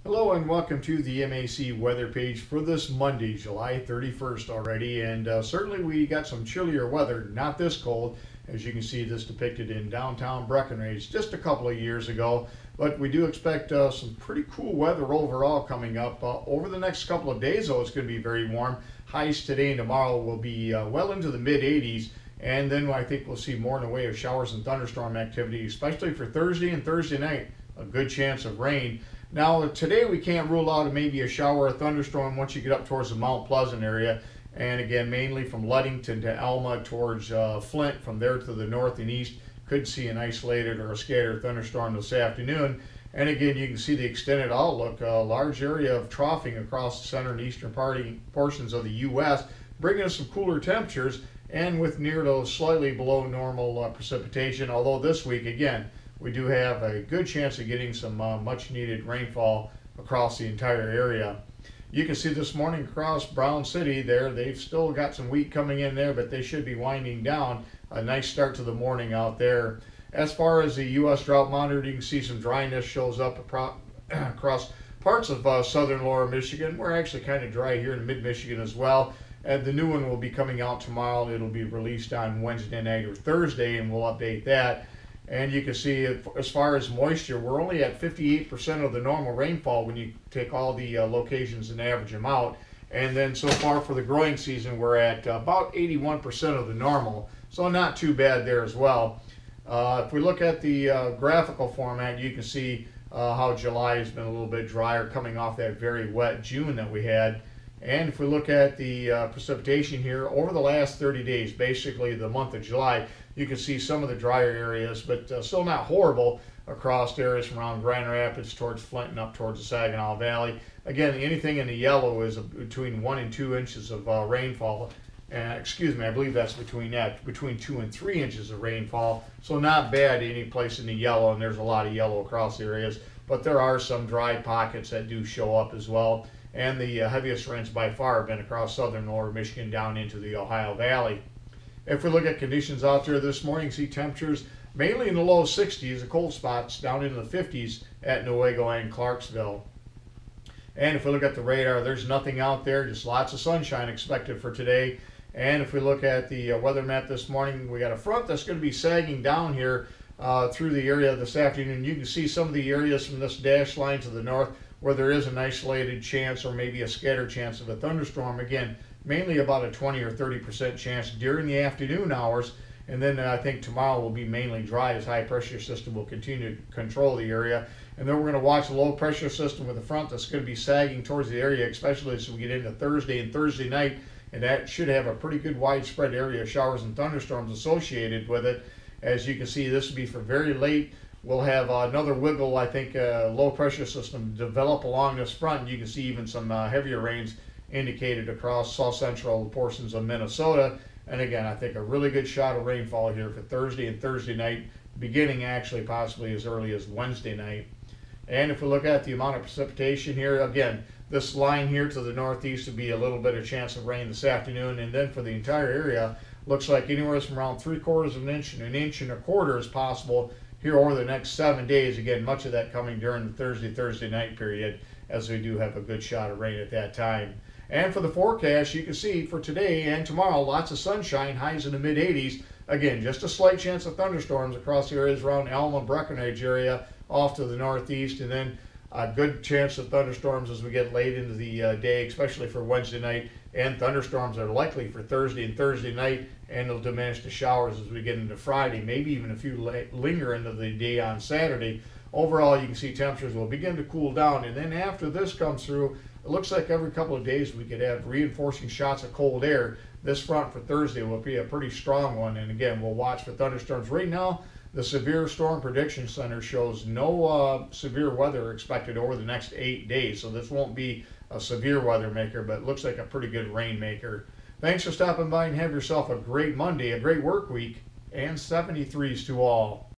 Hello and welcome to the MAC weather page for this Monday, July 31st already. And certainly we got some chillier weather, not this cold. As you can see, this depicted in downtown Breckenridge just a couple of years ago. But we do expect some pretty cool weather overall coming up. Over the next couple of days, though, it's going to be very warm. Highs today and tomorrow will be well into the mid 80s. And then I think we'll see more in the way of showers and thunderstorm activity, especially for Thursday and Thursday night. A good chance of rain. Now today we can't rule out maybe a shower or thunderstorm once you get up towards the Mount Pleasant area, and again mainly from Ludington to Alma towards Flint. From there to the north and east, could see an isolated or a scattered thunderstorm this afternoon. And again, you can see the extended outlook, a large area of troughing across the center and eastern portions of the U.S., bringing us some cooler temperatures and with near to slightly below normal precipitation. Although this week again, we do have a good chance of getting some much needed rainfall across the entire area. You can see this morning across Brown City there, they've still got some wheat coming in there, but they should be winding down. A nice start to the morning out there. As far as the U.S. drought monitor, you can see some dryness shows up across parts of southern lower Michigan. We're actually kind of dry here in mid-Michigan as well. And the new one will be coming out tomorrow. It'll be released on Wednesday night or Thursday, and we'll update that. And you can see as far as moisture, we're only at 58% of the normal rainfall when you take all the locations and average them out. And then so far for the growing season, we're at about 81% of the normal. So not too bad there as well. If we look at the graphical format, you can see how July has been a little bit drier, coming off that very wet June that we had. And if we look at the precipitation here over the last 30 days, basically the month of July, you can see some of the drier areas, but still not horrible across areas from around Grand Rapids towards Flint and up towards the Saginaw Valley. Again, anything in the yellow is between 1 and 2 inches of rainfall. Excuse me, I believe that's between 2 and 3 inches of rainfall. So not bad any place in the yellow, and there's a lot of yellow across the areas. But there are some dry pockets that do show up as well. And the heaviest rains by far have been across southern lower Michigan down into the Ohio Valley. If we look at conditions out there this morning, see temperatures mainly in the low 60s, the cold spots down into the 50s at Newaygo and Clarksville. And if we look at the radar, there's nothing out there, just lots of sunshine expected for today. And if we look at the weather map this morning, we got a front that's going to be sagging down here through the area this afternoon. You can see some of the areas from this dashed line to the north where there is an isolated chance or maybe a scattered chance of a thunderstorm. Again, mainly about a 20 or 30% chance during the afternoon hours. And then I think tomorrow will be mainly dry as high pressure system will continue to control the area. And then we're going to watch a low pressure system with a front that's going to be sagging towards the area, especially as we get into Thursday and Thursday night. And that should have a pretty good widespread area of showers and thunderstorms associated with it. As you can see, this will be for very late. We'll have another wiggle, I think, low pressure system develop along this front. And you can see even some heavier rains indicated across south central portions of Minnesota. And again, I think a really good shot of rainfall here for Thursday and Thursday night, beginning actually possibly as early as Wednesday night. And if we look at the amount of precipitation here, again, this line here to the northeast would be a little bit of chance of rain this afternoon. And then for the entire area, looks like anywhere from around 3/4 of an inch and 1.25 inches is possible here over the next 7 days. Again, much of that coming during the Thursday night period, as we do have a good shot of rain at that time. And for the forecast, you can see for today and tomorrow, lots of sunshine, highs in the mid 80s. Again, just a slight chance of thunderstorms across the areas around Alma, Breckenridge area off to the northeast, and then a good chance of thunderstorms as we get late into the day, especially for Wednesday night. And thunderstorms are likely for Thursday and Thursday night, and they'll diminish to showers as we get into Friday, maybe even a few linger into the day on Saturday. Overall, you can see temperatures will begin to cool down, and then after this comes through, it looks like every couple of days we could have reinforcing shots of cold air. This front for Thursday will be a pretty strong one, and again, we'll watch for thunderstorms. Right now, the Severe Storm Prediction Center shows no severe weather expected over the next 8 days, so this won't be a severe weather maker, but it looks like a pretty good rain maker. Thanks for stopping by, and have yourself a great Monday, a great work week, and 73s to all.